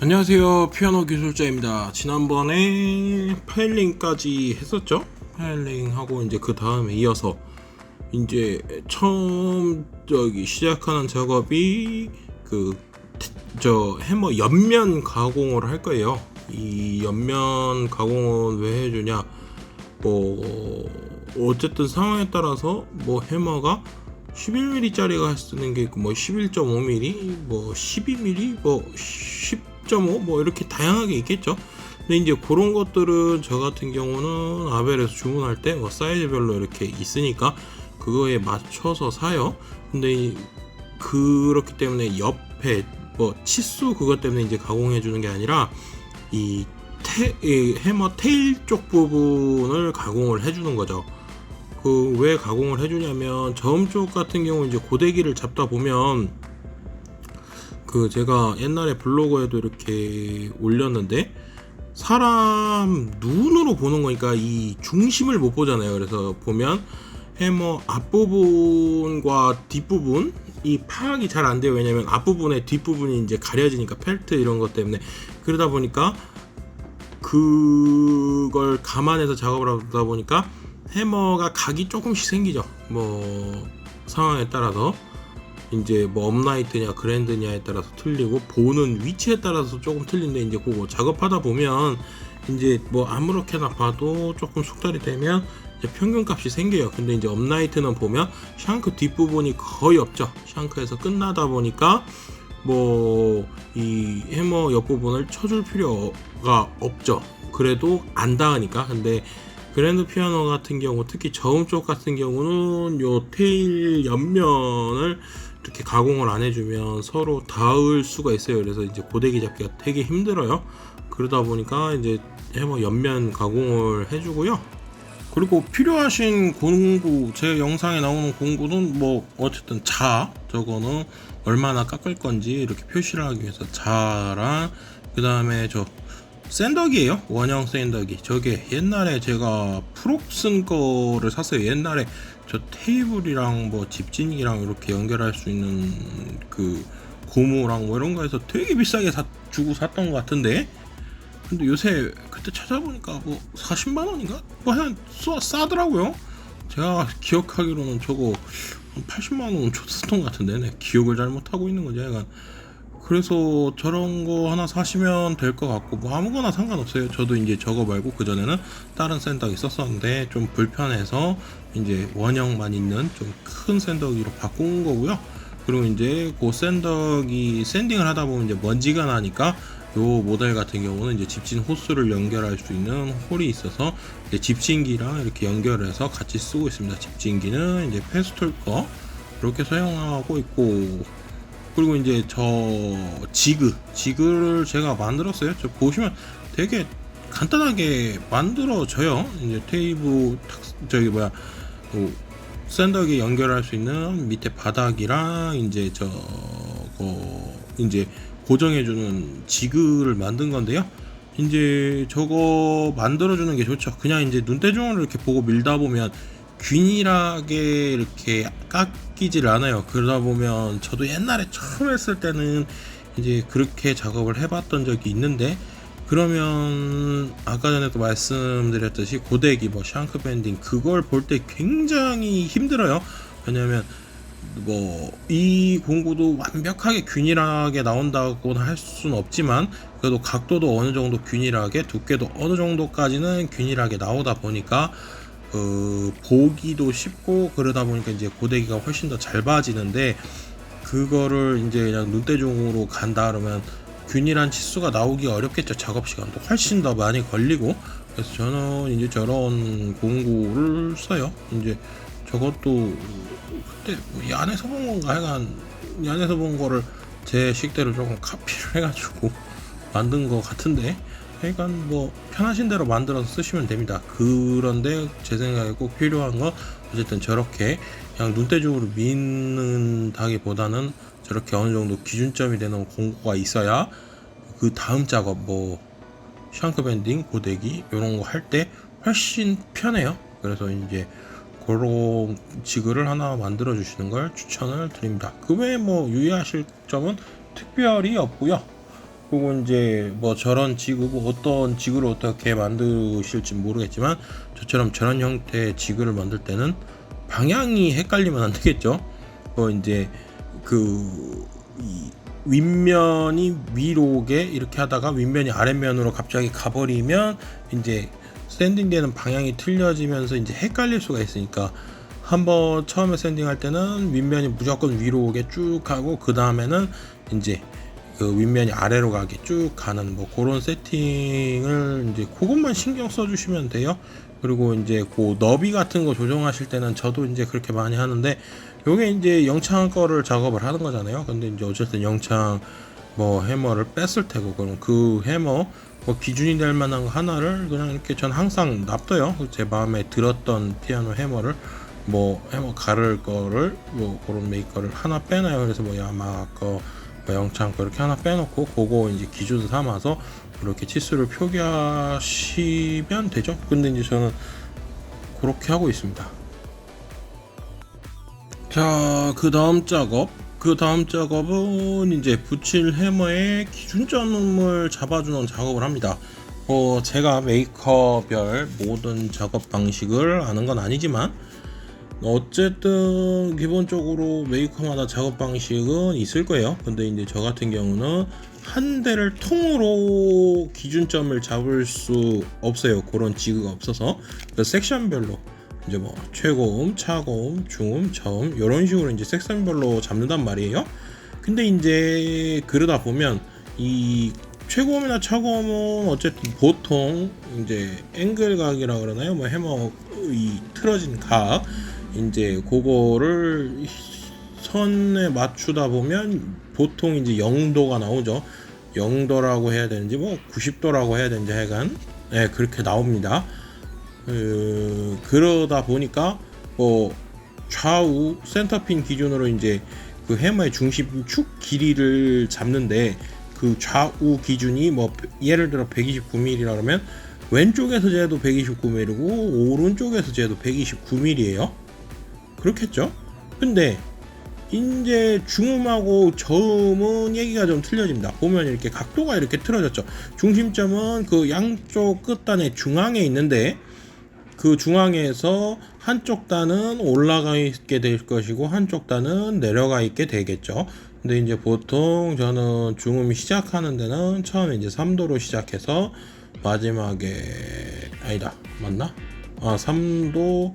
안녕하세요, 피아노 기술자입니다. 지난번에 파일링까지 했었죠. 파일링하고 이제 그 다음에 이어서 이제 처음 시작하는 작업이 해머 옆면 가공을 할 거예요. 이 옆면 가공은 왜 해주냐, 어쨌든 상황에 따라서 해머가 11mm짜리가 쓰는 게 있고 11.5mm, 12mm, 10.5 이렇게 다양하게 있겠죠. 근데 이제 그런 것들은 저 같은 경우는 아벨에서 주문할 때 사이즈별로 이렇게 있으니까 그거에 맞춰서 사요. 근데 그렇기 때문에 옆에 치수 그것 때문에 이제 가공해 주는 게 아니라 이 해머 테일 쪽 부분을 가공을 해 주는 거죠. 왜 가공을 해주냐면 저음 쪽 같은 경우 이제 고데기를 잡다 보면 제가 옛날에 블로그에도 이렇게 올렸는데 사람 눈으로 보는 거니까 이 중심을 못 보잖아요. 그래서 보면 해머 앞부분과 뒷부분 이 파악이 잘 안 돼요. 왜냐면 앞부분에 뒷부분이 이제 가려지니까 펠트 이런 것 때문에. 그러다 보니까 그걸 감안해서 작업을 하다 보니까 해머가 각이 조금씩 생기죠. 상황에 따라서 이제 업라이트냐 그랜드냐에 따라서 틀리고 보는 위치에 따라서 조금 틀린데, 이제 그거 작업하다 보면 이제 아무렇게나 봐도 조금 숙달이 되면 이제 평균값이 생겨요. 근데 이제 업라이트는 보면 샹크 뒷부분이 거의 없죠. 샹크에서 끝나다 보니까 이 해머 옆부분을 쳐줄 필요가 없죠. 그래도 안 닿으니까. 근데 그랜드 피아노 같은 경우, 특히 저음 쪽 같은 경우는 요 테일 옆면을 이렇게 가공을 안 해주면 서로 닿을 수가 있어요. 그래서 이제 고데기 잡기가 되게 힘들어요. 그러다 보니까 이제 해머 옆면 가공을 해주고요. 그리고 필요하신 공구, 제 영상에 나오는 공구는 어쨌든 저거는 얼마나 깎을 건지 이렇게 표시를 하기 위해서 자랑, 그 다음에 샌더기예요. 원형 샌더기. 저게 옛날에 제가 프록슨 거를 샀어요. 옛날에 저 테이블이랑 집진기랑 이렇게 연결할 수 있는 고무랑 이런 거 해서 되게 비싸게 주고 샀던 것 같은데, 근데 요새 그때 찾아보니까 40만 원인가? 그냥 싸더라고요. 제가 기억하기로는 저거 80만 원 줬었던 것 같은데, 내 기억을 잘못하고 있는 거지. 약간 그래서 저런 거 하나 사시면 될 것 같고, 아무거나 상관없어요. 저도 이제 저거 말고 그전에는 다른 샌더기 썼었는데 좀 불편해서 이제 원형만 있는 좀 큰 샌더기로 바꾼 거고요. 그리고 이제 샌더기 샌딩을 하다 보면 이제 먼지가 나니까 요 모델 같은 경우는 이제 집진 호스를 연결할 수 있는 홀이 있어서 이제 집진기랑 이렇게 연결해서 같이 쓰고 있습니다. 집진기는 이제 페스톨 거 이렇게 사용하고 있고, 그리고 이제 지그를 제가 만들었어요. 보시면 되게 간단하게 만들어져요. 이제 테이프 샌더기 연결할 수 있는 밑에 바닥이랑 이제 이제 고정해주는 지그를 만든 건데요. 이제 저거 만들어주는 게 좋죠. 그냥 이제 눈대중으로 이렇게 보고 밀다 보면 균일하게 이렇게 깎이질 않아요. 그러다 보면 저도 옛날에 처음 했을 때는 이제 그렇게 작업을 해봤던 적이 있는데, 그러면 아까 전에도 말씀드렸듯이 고데기 샹크 밴딩 그걸 볼 때 굉장히 힘들어요. 왜냐면 이 공구도 완벽하게 균일하게 나온다고는 할 수는 없지만 그래도 각도도 어느 정도 균일하게, 두께도 어느 정도까지는 균일하게 나오다 보니까 보기도 쉽고, 그러다 보니까 이제 고데기가 훨씬 더 잘 봐지는데, 그거를 이제 그냥 눈대중으로 간다 그러면 균일한 치수가 나오기 어렵겠죠. 작업 시간도 훨씬 더 많이 걸리고. 그래서 저는 이제 저런 공구를 써요. 이제 저것도 그때 이 안에서 본 건가, 하여간 이 안에서 본 거를 제 식대로 조금 카피를 해가지고 만든 거 같은데, 그러니까 편하신 대로 만들어서 쓰시면 됩니다. 그런데 제 생각에 꼭 필요한 건 어쨌든 저렇게 그냥 눈대중으로 미는다기보다는 저렇게 어느 정도 기준점이 되는 공구가 있어야 그 다음 작업 샹크 밴딩, 고데기 이런 거 할 때 훨씬 편해요. 그래서 이제 그런 지그를 하나 만들어 주시는 걸 추천을 드립니다. 그 외에 유의하실 점은 특별히 없고요. 그리고 이제 뭐 저런 지그, 뭐 어떤 지그를 어떻게 만드실지 모르겠지만 저런 형태의 지그를 만들 때는 방향이 헷갈리면 안 되겠죠. 이제 이 윗면이 위로 오게 이렇게 하다가 윗면이 아랫면으로 갑자기 가버리면 이제 샌딩되는 방향이 틀려지면서 이제 헷갈릴 수가 있으니까, 한번 처음에 샌딩할 때는 윗면이 무조건 위로 오게 쭉 하고, 그 다음에는 이제 그 윗면이 아래로 가게 쭉 가는 뭐 그런 세팅을 이제 그것만 신경 써주시면 돼요. 그리고 이제 그 너비 같은 거 조정하실 때는 저도 이제 그렇게 많이 하는데, 요게 이제 영창 거를 작업을 하는 거잖아요. 근데 이제 어쨌든 영창 뭐 해머를 뺐을 테고, 그럼 그 해머 뭐 기준이 될 만한 거 하나를 그냥 이렇게 전 항상 놔둬요. 제 마음에 들었던 피아노 해머를, 뭐 해머 가를 거를 뭐 그런 메이커를 하나 빼놔요. 그래서 뭐 야마하 거, 뭐 영창 거 이렇게 하나 빼놓고 그거 이제 기준 삼아서 이렇게 치수를 표기하시면 되죠. 근데 이제 저는 그렇게 하고 있습니다. 자, 그 다음 작업은 이제 붙일 해머의 기준점을 잡아주는 작업을 합니다. 제가 메이커별 모든 작업 방식을 아는 건 아니지만, 어쨌든 기본적으로 메이커마다 작업 방식은 있을 거예요. 근데 이제 저 같은 경우는 한 대를 통으로 기준점을 잡을 수 없어요. 그런 지그가 없어서. 그래서 섹션별로 이제 뭐 최고음, 차고음, 중음, 저음 이런 식으로 이제 섹션별로 잡는단 말이에요. 근데 이제 그러다 보면 이 최고음이나 차고음은 어쨌든 보통 이제 앵글 각이라 그러나요? 뭐 해머 이 틀어진 각, 이제 그거를 선에 맞추다 보면 보통 이제 0도가 나오죠. 0도라고 해야 되는지 뭐 90도라고 해야 되는지 하여간 그렇게 나옵니다. 그러다 보니까 뭐 좌우 센터핀 기준으로 이제 그 해머의 중심축 길이를 잡는데, 그 좌우 기준이 뭐 예를 들어 129mm라 그러면 왼쪽에서 재도 129mm고 오른쪽에서 재도 129mm예요. 그렇겠죠? 근데 이제 중음하고 저음은 얘기가 좀 틀려집니다. 보면 이렇게 각도가 이렇게 틀어졌죠. 중심점은 그 양쪽 끝단의 중앙에 있는데, 그 중앙에서 한쪽 단은 올라가 있게 될 것이고 한쪽 단은 내려가 있게 되겠죠. 근데 이제 보통 저는 중음이 시작하는 데는 처음에 이제 3도로 시작해서 마지막에 아니다, 맞나? 3도,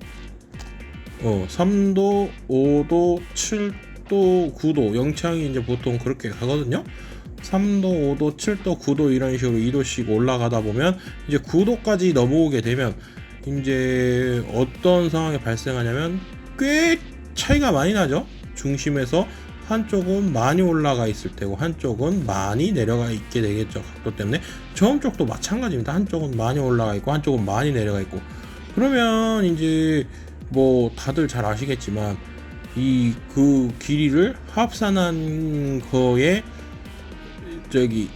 3도, 5도, 7도, 9도, 영창이 이제 보통 그렇게 가거든요. 3도, 5도, 7도, 9도 이런 식으로 2도씩 올라가다 보면 이제 9도까지 넘어오게 되면 이제 어떤 상황이 발생하냐면 꽤 차이가 많이 나죠. 중심에서 한쪽은 많이 올라가 있을 테고 한쪽은 많이 내려가 있게 되겠죠. 각도 때문에. 저음 쪽도 마찬가지입니다. 한쪽은 많이 올라가 있고 한쪽은 많이 내려가 있고. 그러면 이제 뭐 다들 잘 아시겠지만 그 길이를 합산한 거에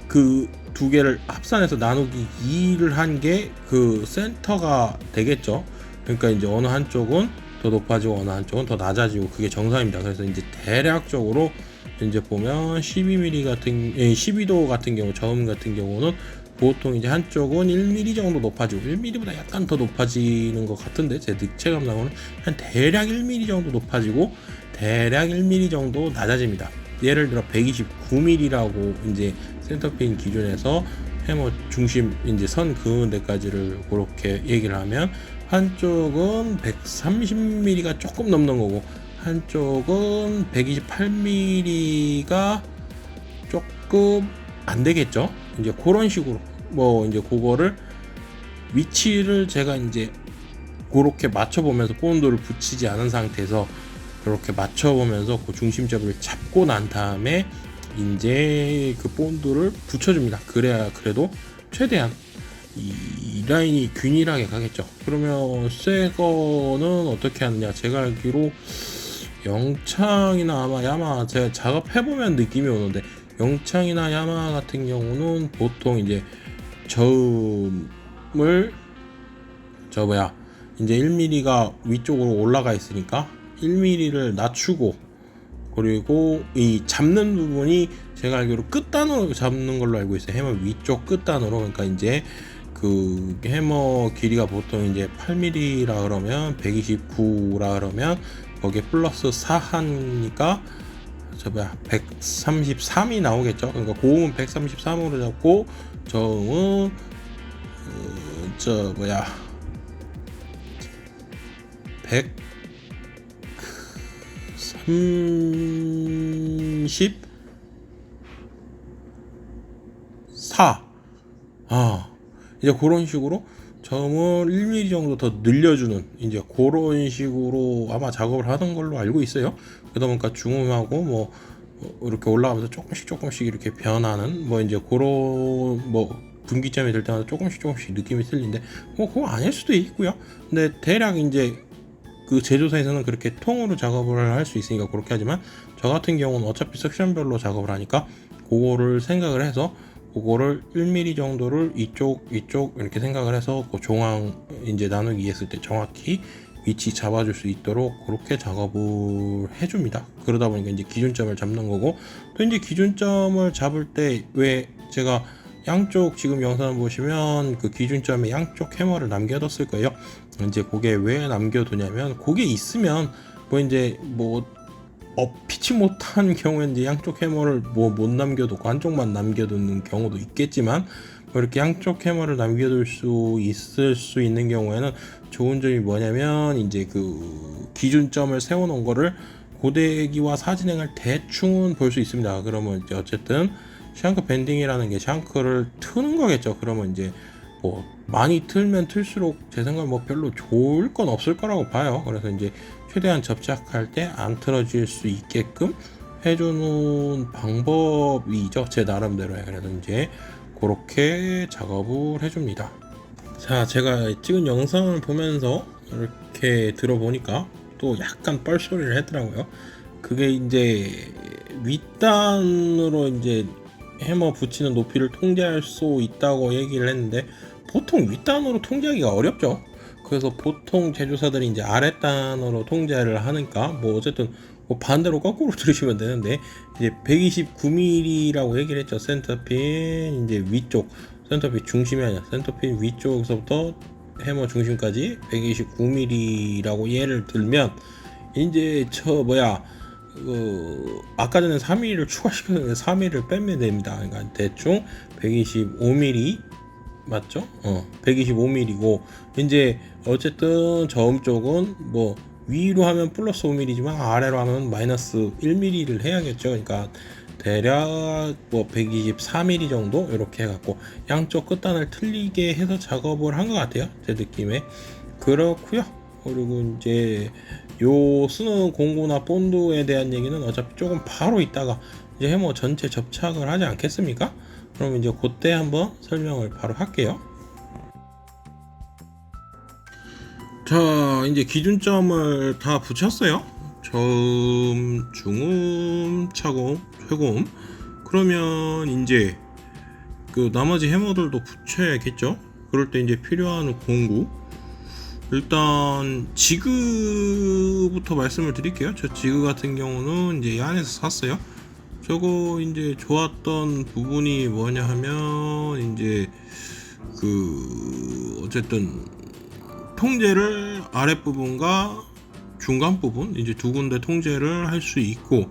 그 두 개를 합산해서 나누기 2를 한 게 그 센터가 되겠죠. 그러니까 이제 어느 한쪽은 더 높아지고 어느 한쪽은 더 낮아지고, 그게 정상입니다. 그래서 이제 대략적으로 이제 보면 12do 같은 경우, 저음 같은 경우는 보통 이제 한쪽은 1mm 정도 높아지고 1mm보다 약간 더 높아지는 것 같은데, 제 늑체감상으로는 한 대략 1mm 정도 높아지고 대략 1mm 정도 낮아집니다. 예를 들어 129mm라고 이제 센터핀 기준에서 해머 중심 이제 선 그은 데까지를 그렇게 얘기를 하면, 한쪽은 130mm가 조금 넘는 거고 한쪽은 128mm가 조금 안 되겠죠. 이제 그런 식으로 뭐 이제 그거를 위치를 제가 이제 그렇게 맞춰보면서 본드를 붙이지 않은 상태에서 그렇게 맞춰보면서 그 중심점을 잡고 난 다음에 이제 그 본드를 붙여줍니다. 그래야 그래도 최대한 이 라인이 균일하게 가겠죠. 그러면 새 거는 어떻게 하느냐, 제가 알기로 영창이나 아마 야마하, 제가 작업해보면 느낌이 오는데 영창이나 야마하 같은 경우는 보통 이제 저음을 이제 1mm가 위쪽으로 올라가 있으니까 1mm를 낮추고 그리고 이 잡는 부분이 제가 알기로 끝단으로 잡는 걸로 알고 있어요. 해머 위쪽 끝단으로. 그러니까 이제 그 해머 길이가 보통 이제 8mm라 그러면 129라 그러면 거기에 플러스 4 하니까 저 뭐야 133이 나오겠죠. 그러니까 고음은 133으로 잡고 저음은 저 뭐야 134. 이제 그런 식으로 저음을 1mm 정도 더 늘려주는 이제 그런 식으로 아마 작업을 하던 걸로 알고 있어요. 그러다 보니까 중음하고 뭐 이렇게 올라가면서 조금씩 이렇게 변하는 뭐 이제 그런 뭐 분기점이 될 때마다 조금씩 느낌이 틀린데 뭐 그거 아닐 수도 있고요. 근데 대략 이제 그 제조사에서는 그렇게 통으로 작업을 할 수 있으니까 그렇게 하지만 저 같은 경우는 어차피 섹션별로 작업을 하니까 그거를 생각을 해서 그거를 1mm 정도를 이쪽 이렇게 생각을 해서 그 종황 이제 나누기 했을 때 정확히 위치 잡아줄 수 있도록 그렇게 작업을 해줍니다. 그러다 보니까 이제 기준점을 잡는 거고, 또 이제 기준점을 잡을 때 왜 제가 양쪽 지금 영상을 보시면 그 기준점에 양쪽 해머를 남겨뒀을 거예요. 이제 그게 왜 남겨두냐면 그게 있으면 뭐 이제 뭐 피치 못한 경우에는 이제 양쪽 해머를 뭐 못 남겨두고 한쪽만 남겨두는 경우도 있겠지만 뭐 이렇게 양쪽 해머를 남겨둘 수 있을 수 있는 경우에는 좋은 점이 뭐냐면 이제 그 기준점을 세워놓은 거를 고데기와 사진행을 대충은 볼 수 있습니다. 그러면 이제 어쨌든 샹크 밴딩이라는 게 샹크를 트는 거겠죠. 그러면 이제 뭐 많이 틀면 틀수록 제 생각 뭐 별로 좋을 건 없을 거라고 봐요. 그래서 이제 최대한 접착할 때 안 틀어질 수 있게끔 해주는 방법이죠. 제 나름대로요. 그래서 이제 그렇게 작업을 해줍니다. 자, 제가 찍은 영상을 보면서 이렇게 들어보니까 또 약간 뻘소리를 했더라고요. 그게 이제 윗단으로 이제 해머 붙이는 높이를 통제할 수 있다고 얘기를 했는데 보통 윗단으로 통제하기가 어렵죠. 그래서 보통 제조사들이 이제 아랫단으로 통제를 하니까 뭐 어쨌든 뭐 반대로 거꾸로 들으시면 되는데 이제 129mm라고 얘기를 했죠. 센터핀 이제 위쪽, 센터핀 중심이 아니라 센터핀 위쪽에서부터 해머 중심까지 129mm라고 예를 들면 이제 저 뭐야 아까 전에 3mm를 추가시켰는데 3mm를 빼면 됩니다. 그러니까 대충 125mm 맞죠? 125mm고 이제 어쨌든 저음 쪽은 뭐 위로 하면 플러스 5mm지만 아래로 하면 마이너스 1mm를 해야겠죠. 그러니까 대략 뭐 124mm 정도 이렇게 해갖고 양쪽 끝단을 틀리게 해서 작업을 한 것 같아요. 제 느낌에 그렇고요. 그리고 이제 요 쓰는 공구나 본드에 대한 얘기는 어차피 조금 바로 있다가 이제 해머 전체 접착을 하지 않겠습니까? 그럼 이제 그때 한번 설명을 바로 할게요. 자, 이제 기준점을 다 붙였어요. 저음, 중음, 차고음, 최고음. 그러면 이제 그 나머지 해머들도 붙여야겠죠. 그럴 때 이제 필요한 공구, 일단 지그부터 말씀을 드릴게요. 저 지그 같은 경우는 이제 이 안에서 샀어요. 저거 이제 좋았던 부분이 뭐냐 하면 이제 그 어쨌든 통제를 아랫부분과 중간 부분 이제 두 군데 통제를 할 수 있고,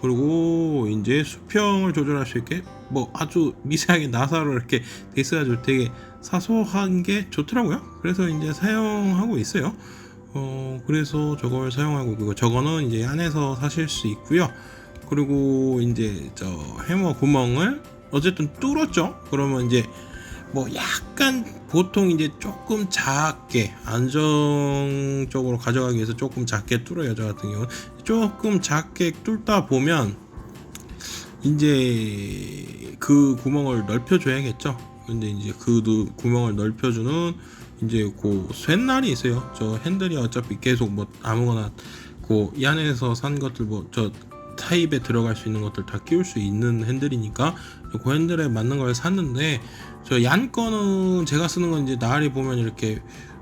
그리고 이제 수평을 조절할 수 있게 뭐 아주 미세하게 나사로 이렇게 돼 있어가지고 되게 사소한 게 좋더라고요. 그래서 이제 사용하고 있어요. 그래서 저걸 사용하고, 그리고 저거는 이제 안에서 사실 수 있고요. 그리고 이제 저 해머 구멍을 어쨌든 뚫었죠. 그러면 이제 뭐 약간 보통 이제 조금 작게 안정적으로 가져가기 위해서 조금 작게 뚫어요. 저 같은 경우는 조금 작게 뚫다 보면 이제 그 구멍을 넓혀줘야겠죠. 근데 이제 그 구멍을 넓혀주는 이제 그 쇳날이 있어요. 저 핸들이 어차피 계속 뭐 아무거나 그 이 안에서 산 것들 뭐 저 타입에 들어갈 수 있는 것들 다 끼울 수 있는 핸들이니까 그 핸들에 맞는 걸 샀는데, 저 얀 거는 제가 쓰는 건 이제 나알이 보면 이렇게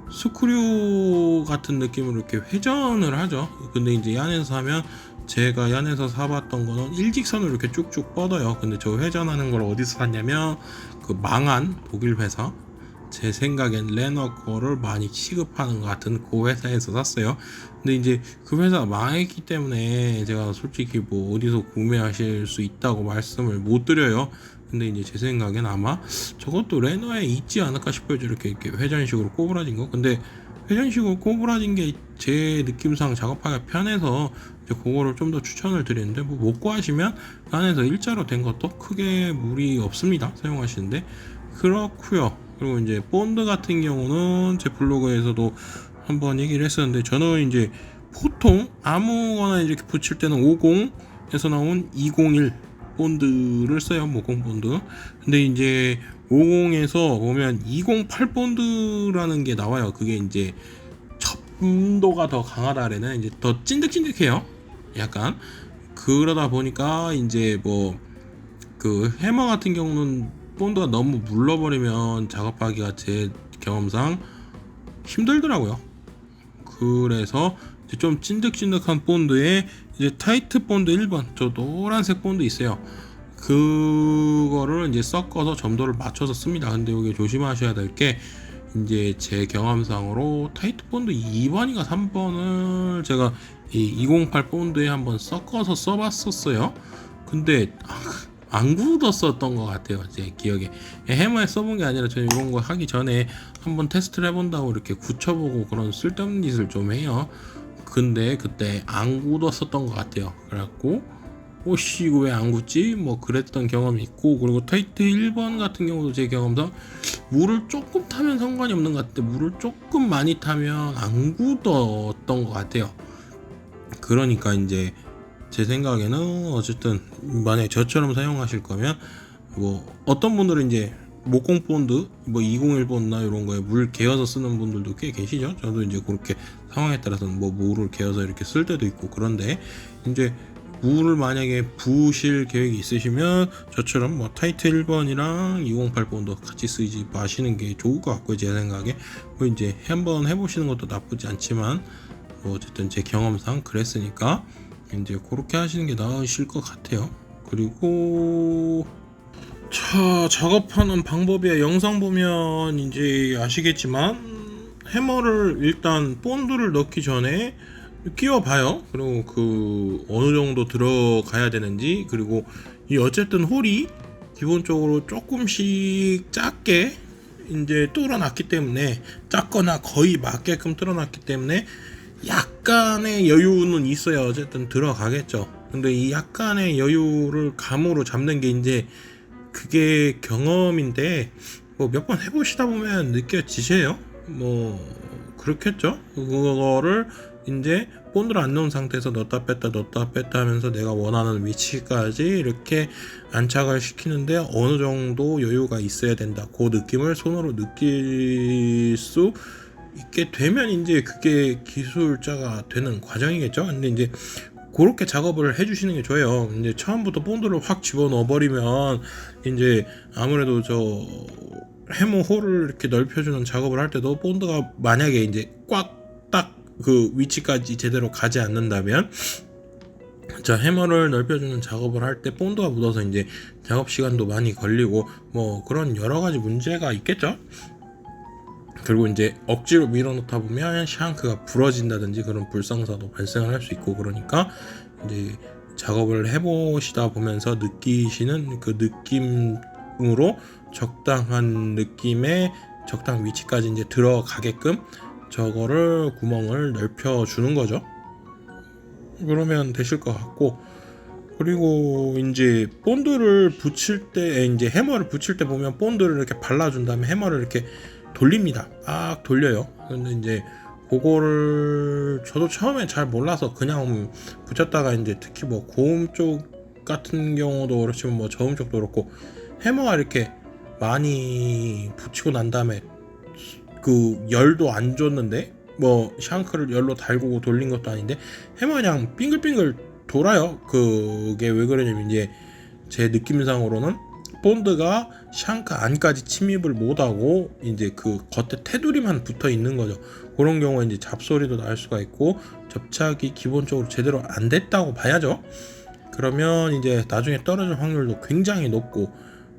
스크류 같은 느낌으로 이렇게 회전을 하죠. 근데 이제 얀에서 하면 제가 연에서 사봤던 거는 일직선으로 이렇게 쭉쭉 뻗어요. 근데 저 회전하는 걸 어디서 샀냐면 그 망한 독일 회사, 제 생각엔 레너 거를 많이 취급하는 것 같은 그 회사에서 샀어요. 근데 이제 그 회사가 망했기 때문에 제가 솔직히 뭐 어디서 구매하실 수 있다고 말씀을 못 드려요. 근데 이제 제 생각엔 아마 저것도 레너에 있지 않을까 싶어요. 이렇게 회전식으로 꼬부라진 거. 근데 회전식으로 꼬부라진 게 제 느낌상 작업하기가 편해서 이제 그거를 좀 더 추천을 드리는데, 뭐 못 구하시면 그 안에서 일자로 된 것도 크게 무리 없습니다, 사용하시는데. 그렇고요. 그리고 이제 본드 같은 경우는 제 블로그에서도 한번 얘기를 했었는데, 저는 이제 보통 아무거나 이렇게 붙일 때는 50에서 나온 201 본드를 써요. 모공 본드. 근데 이제 50에서 보면 208 본드라는 게 나와요. 그게 이제 첨도가 더 강하다래는 이제 더 찐득찐득해요. 약간 그러다 보니까 이제 뭐 그 해머 같은 경우는 본드가 너무 물러버리면 작업하기가 제 경험상 힘들더라고요. 그래서 이제 좀 찐득찐득한 본드에 이제 타이트 본드 1번, 저 노란색 본드 있어요. 그거를 이제 섞어서 점도를 맞춰서 씁니다. 근데 여기 조심하셔야 될 게, 이제 제 경험상으로 타이트 본드 2번인가 3번을 제가 이 208 본드에 한번 섞어서 써봤었어요. 근데 안 굳었었던 것 같아요, 제 기억에. 해머에 써본 게 아니라 저는 이런 거 하기 전에 한번 테스트를 해본다고 이렇게 굳혀보고 그런 쓸데없는 짓을 좀 해요. 근데 그때 안 굳었었던 것 같아요. 그래갖고 오씨 이거 왜 안 굳지? 뭐 그랬던 경험이 있고, 그리고 타이트 1번 같은 경우도 제 경험상 물을 조금 타면 상관이 없는 것 같은데 물을 조금 많이 타면 안 굳었던 것 같아요. 그러니까 이제 제 생각에는 어쨌든 만약에 저처럼 사용하실 거면, 뭐 어떤 분들은 이제 목공 본드 뭐 201 본드나 이런 거에 물 개어서 쓰는 분들도 꽤 계시죠. 저도 이제 그렇게 상황에 따라서는 뭐 물을 개어서 이렇게 쓸 때도 있고, 그런데 이제 물을 만약에 부으실 계획이 있으시면 저처럼 뭐 타이트 1번이랑 208 본드 같이 쓰지 마시는 게 좋을 것 같고요. 제 생각에 뭐 이제 한번 해보시는 것도 나쁘지 않지만, 뭐 어쨌든 제 경험상 그랬으니까 이제 그렇게 하시는 게 나으실 것 같아요. 그리고 작업하는 방법이야 영상 보면 이제 아시겠지만, 해머를 일단 본드를 넣기 전에 끼워 봐요. 그리고 그 어느 정도 들어가야 되는지, 그리고 이 어쨌든 홀이 기본적으로 조금씩 작게 이제 뚫어놨기 때문에, 작거나 거의 맞게끔 뚫어놨기 때문에 약간의 여유는 있어야 어쨌든 들어가겠죠. 근데 이 약간의 여유를 감으로 잡는 게 이제 그게 경험인데, 뭐 몇 번 해보시다 보면 느껴지세요. 뭐 그렇겠죠. 그거를 이제 본드를 안 넣은 상태에서 넣었다 뺐다 하면서 내가 원하는 위치까지 이렇게 안착을 시키는데 어느 정도 여유가 있어야 된다. 그 느낌을 손으로 느낄 수 있게 되면 이제 그게 기술자가 되는 과정이겠죠. 근데 이제 그렇게 작업을 해주시는 게 좋아요. 이제 처음부터 본드를 확 집어넣어 버리면 이제 아무래도 저 해머 홀을 이렇게 넓혀주는 작업을 할 때도 본드가 만약에 이제 꽉 딱 그 위치까지 제대로 가지 않는다면, 자 해머를 넓혀주는 작업을 할 때 본드가 묻어서 이제 작업 시간도 많이 걸리고 뭐 그런 여러 가지 문제가 있겠죠. 그리고 이제 억지로 밀어넣다 보면 샹크가 부러진다든지 그런 불상사도 발생을 할 수 있고, 그러니까 이제 작업을 해보시다 보면서 느끼시는 그 느낌으로 적당한 느낌의 적당 위치까지 이제 들어가게끔 저거를 구멍을 넓혀 주는 거죠. 그러면 되실 것 같고, 그리고 이제 본드를 붙일 때, 이제 해머를 붙일 때 보면 본드를 이렇게 발라준 다음에 해머를 이렇게 돌립니다. 막 돌려요. 근데 이제 그거를 저도 처음에 잘 몰라서 그냥 붙였다가, 이제 특히 뭐 고음 쪽 같은 경우도 그렇지만 뭐 저음 쪽도 그렇고, 해머가 이렇게 많이 붙이고 난 다음에 그 열도 안 줬는데, 뭐 샹크를 열로 달고 돌린 것도 아닌데 해머 그냥 빙글빙글 돌아요. 그게 왜 그러냐면 이제 제 느낌상으로는 본드가 샹크 안까지 침입을 못하고 이제 그 겉에 테두리만 붙어 있는 거죠. 그런 경우에 이제 잡소리도 날 수가 있고 접착이 기본적으로 제대로 안 됐다고 봐야죠. 그러면 이제 나중에 떨어질 확률도 굉장히 높고,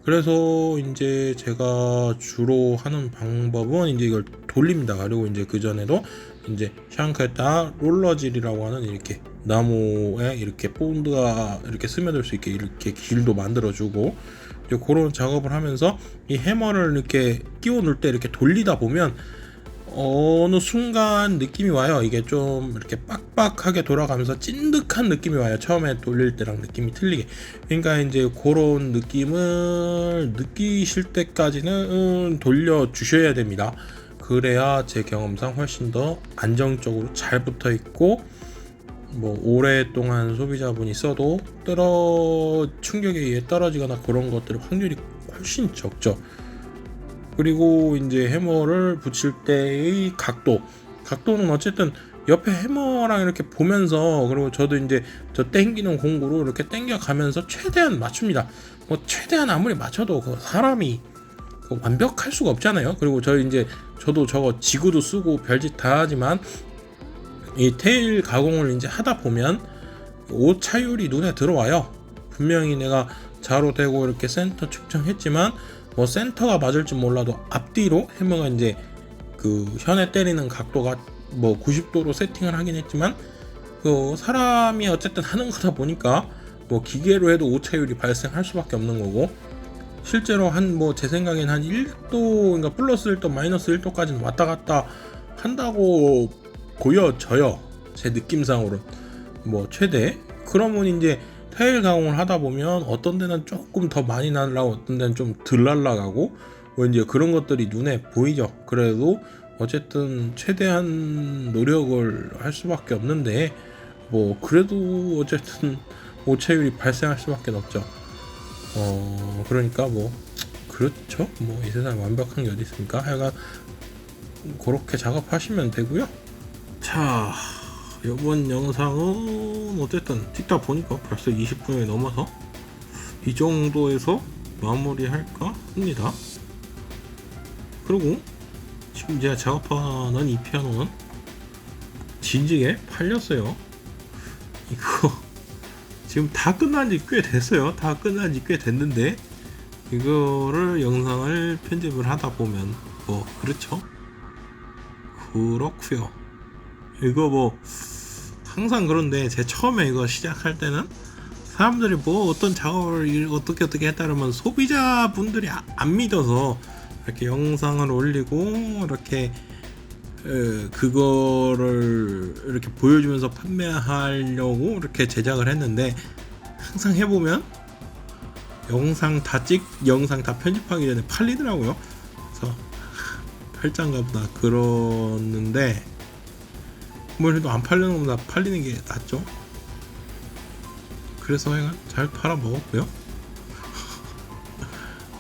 그래서 이제 제가 주로 하는 방법은 이제 이걸 돌립니다. 그리고 이제 그 전에도 이제 샹크에다 롤러질이라고 하는 이렇게 나무에 이렇게 본드가 이렇게 스며들 수 있게 이렇게 길도 만들어주고, 이제 그런 작업을 하면서 이 해머를 이렇게 끼워 넣을 때 이렇게 돌리다 보면 어느 순간 느낌이 와요. 이게 좀 이렇게 빡빡하게 돌아가면서 찐득한 느낌이 와요. 처음에 돌릴 때랑 느낌이 틀리게. 그러니까 이제 그런 느낌을 느끼실 때까지는 돌려 주셔야 됩니다. 그래야 제 경험상 훨씬 더 안정적으로 잘 붙어 있고, 뭐 오랫동안 소비자분이 써도 충격에 의해 떨어지거나 그런 것들 확률이 훨씬 적죠. 그리고 이제 해머를 붙일 때의 각도는 어쨌든 옆에 해머랑 이렇게 보면서, 그리고 저도 이제 저 땡기는 공구로 이렇게 땡겨 가면서 최대한 맞춥니다. 뭐 최대한 아무리 맞춰도 그 사람이 완벽할 수가 없잖아요. 그리고 저도 저거 지구도 쓰고 별짓 다 하지만 이 테일 가공을 이제 하다 보면 옷 차율이 눈에 들어와요. 분명히 내가 자로 대고 이렇게 센터 측정했지만 뭐 센터가 맞을지 몰라도 앞뒤로 해머가 이제 그 현에 때리는 각도가 뭐 90도로 세팅을 하긴 했지만 그 사람이 어쨌든 하는 거다 보니까 뭐 기계로 해도 오차율이 발생할 수밖에 없는 거고, 실제로 제 생각엔 한 1도, 그러니까 플러스 1도 마이너스 1도까지는 왔다 갔다 한다고 보여져요. 제 느낌상으로 뭐 최대. 그러면 이제 테일 가공을 하다 보면 어떤 데는 조금 더 많이 날라가고 어떤 데는 좀 덜 날라가고 뭐 이제 그런 것들이 눈에 보이죠. 그래도 어쨌든 최대한 노력을 할 수밖에 없는데, 뭐 그래도 어쨌든 오차율이 발생할 수밖에 없죠. 그러니까 뭐 그렇죠. 뭐 이 세상에 완벽한 게 어디 있습니까? 하여간 그렇게 작업하시면 되고요. 자, 이번 영상은 어쨌든 찍다 보니까 벌써 20분이 넘어서 이 정도에서 마무리할까 합니다. 그리고 지금 제가 작업하는 이 피아노는 진지게 팔렸어요. 이거 지금 다 끝난 지 꽤 됐어요. 다 끝난 지 꽤 됐는데 이거를 영상을 편집을 하다 보면 뭐 그렇죠. 그렇구요. 이거 뭐 항상 그런데 제 처음에 이거 시작할 때는 사람들이 뭐 어떤 작업을 어떻게 했다면 소비자분들이 안 믿어서 이렇게 영상을 올리고 이렇게 그거를 이렇게 보여주면서 판매하려고 이렇게 제작을 했는데, 항상 해보면 영상 다 편집하기 전에 팔리더라고요. 그래서 팔짱가 보다 그러는데 뭘 해도 안 팔리는 것보다 팔리는 게 낫죠. 그래서 잘 팔아 먹었고요.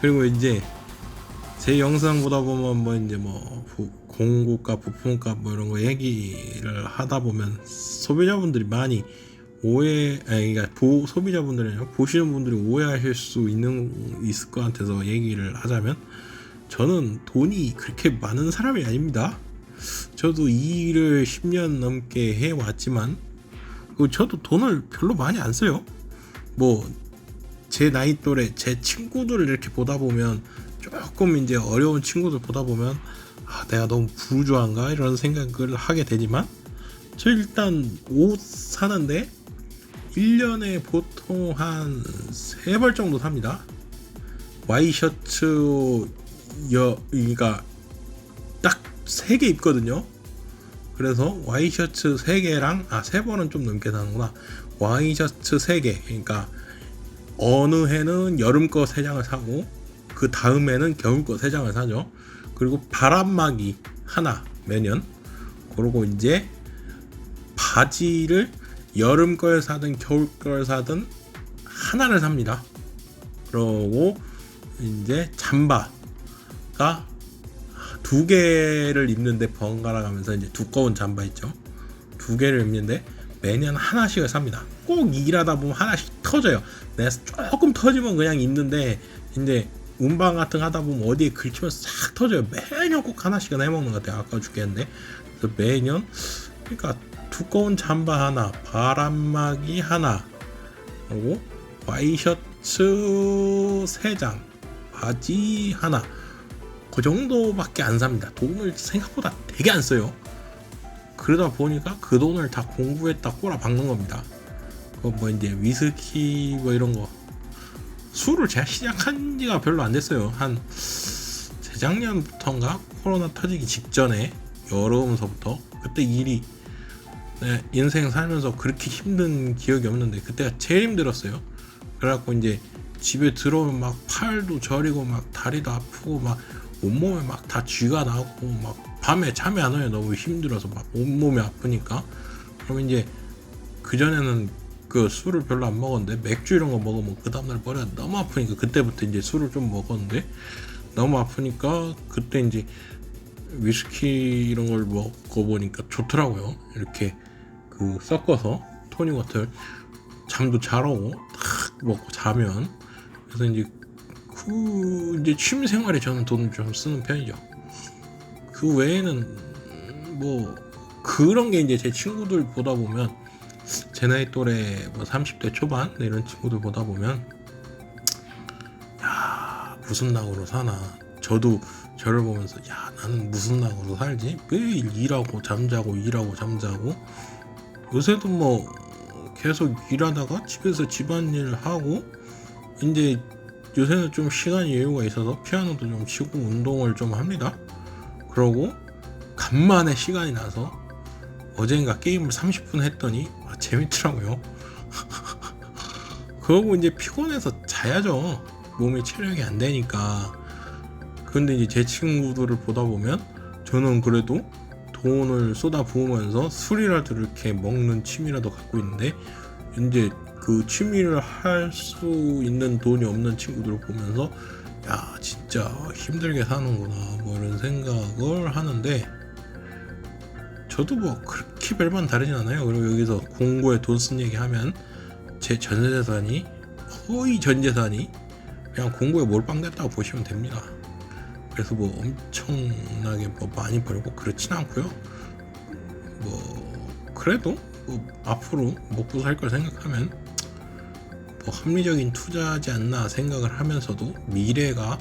그리고 이제 제 영상 보다 보면 뭐 이제 뭐 공구값, 부품값 뭐 이런 거 얘기를 하다 보면 소비자분들이 많이 그러니까 소비자분들이 아니라 보시는 분들이 오해하실 수 있을 것 같아서 얘기를 하자면, 저는 돈이 그렇게 많은 사람이 아닙니다. 저도 이 일을 10년 넘게 해왔지만 저도 돈을 별로 많이 안 써요. 뭐 제 나이 또래 제 친구들을 이렇게 보다 보면, 조금 이제 어려운 친구들 보다 보면 내가 너무 부주한가 이런 생각을 하게 되지만, 저 일단 옷 사는데 1년에 보통 한 3벌 정도 삽니다. 와이셔츠 그러니까 딱 3개 입거든요. 그래서 와이셔츠 3개랑 3번은 좀 넘게 사는구나. 와이셔츠 3개, 그러니까 어느 해는 여름 거 3장을 사고 그 다음에는 겨울 거 3장을 사죠. 그리고 바람막이 하나 매년. 그리고 이제 바지를 여름 걸 사든 겨울 걸 사든 하나를 삽니다. 그리고 이제 잠바가 2개를 입는데 번갈아 가면서 이제 두꺼운 잠바 있죠. 2개를 입는데 매년 하나씩을 삽니다. 꼭 일하다 보면 하나씩 터져요. 내가 조금 터지면 그냥 입는데 이제 운반 같은 거 하다 보면 어디에 긁히면 싹 터져요. 매년 꼭 하나씩은 해먹는 것 같아요. 아까워 죽겠는데. 그래서 매년 그러니까 두꺼운 잠바 하나, 바람막이 하나, 그리고 와이셔츠 3장, 바지 하나, 그 정도밖에 안 삽니다. 돈을 생각보다 되게 안 써요. 그러다 보니까 그 돈을 다 공부했다 꼬라박는 겁니다. 뭐 이제 위스키 뭐 이런 거, 술을 제가 시작한 지가 별로 안 됐어요. 한 재작년부터인가 코로나 터지기 직전에 여름서부터. 그때 일이 인생 살면서 그렇게 힘든 기억이 없는데 그때가 제일 힘들었어요. 그래갖고 이제 집에 들어오면 막 팔도 저리고 막 다리도 아프고 막 온몸에 막 다 쥐가 나고 막 밤에 잠이 안 와요. 너무 힘들어서 막 온몸이 아프니까. 그러면 이제 그전에는 그 술을 별로 안 먹었는데 맥주 이런 거 먹으면 그 다음날 머리가 너무 아프니까 그때부터 이제 술을 좀 먹었는데 너무 아프니까 그때 이제 위스키 이런 걸 먹어보니까 좋더라고요. 이렇게 그 섞어서 토닉워터 잠도 잘 오고 탁 먹고 자면. 그래서 이제 그 이제 취미 생활에 저는 돈을 좀 쓰는 편이죠. 그 외에는 뭐 그런 게 이제 제 친구들 보다 보면 제 나이 또래 뭐 30대 초반 이런 친구들 보다 보면 야 무슨 낙으로 사나. 저도 저를 보면서 야 나는 무슨 낙으로 살지? 매일 일하고 잠자고 일하고 잠자고. 요새도 뭐 계속 일하다가 집에서 집안일 하고 이제 요새는 좀 시간이 여유가 있어서 피아노도 좀 치고 운동을 좀 합니다. 그러고 간만에 시간이 나서 어젠가 게임을 30분 했더니 재밌더라고요. 그러고 이제 피곤해서 자야죠. 몸이 체력이 안 되니까. 근데 이제 제 친구들을 보다 보면 저는 그래도 돈을 쏟아 부으면서 술이라도 이렇게 먹는 취미라도 갖고 있는데 이제 그 취미를 할 수 있는 돈이 없는 친구들을 보면서 야 진짜 힘들게 사는구나 뭐 이런 생각을 하는데 저도 뭐 그렇게 별반 다르진 않아요. 그리고 여기서 공부에 돈 쓴 얘기하면 제 전재산이 거의 전재산이 그냥 공부에 몰빵됐다고 보시면 됩니다. 그래서 뭐 엄청나게 뭐 많이 벌고 그렇진 않고요. 뭐 그래도 뭐 앞으로 먹고 살 걸 생각하면 뭐 합리적인 투자하지 않나 생각을 하면서도 미래가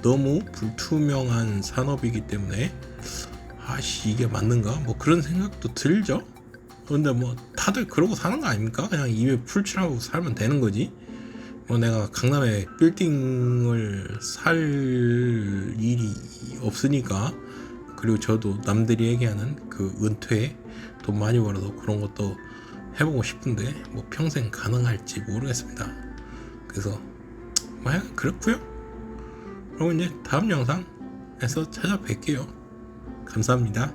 너무 불투명한 산업이기 때문에 아씨 이게 맞는가 뭐 그런 생각도 들죠. 그런데 뭐 다들 그러고 사는 거 아닙니까? 그냥 입에 풀칠하고 살면 되는 거지. 뭐 내가 강남에 빌딩을 살 일이 없으니까. 그리고 저도 남들이 얘기하는 그 은퇴 돈 많이 벌어서 그런 것도 해보고 싶은데 뭐 평생 가능할지 모르겠습니다. 그래서 뭐 그렇고요. 그리고 이제 다음 영상에서 찾아뵐게요. 감사합니다.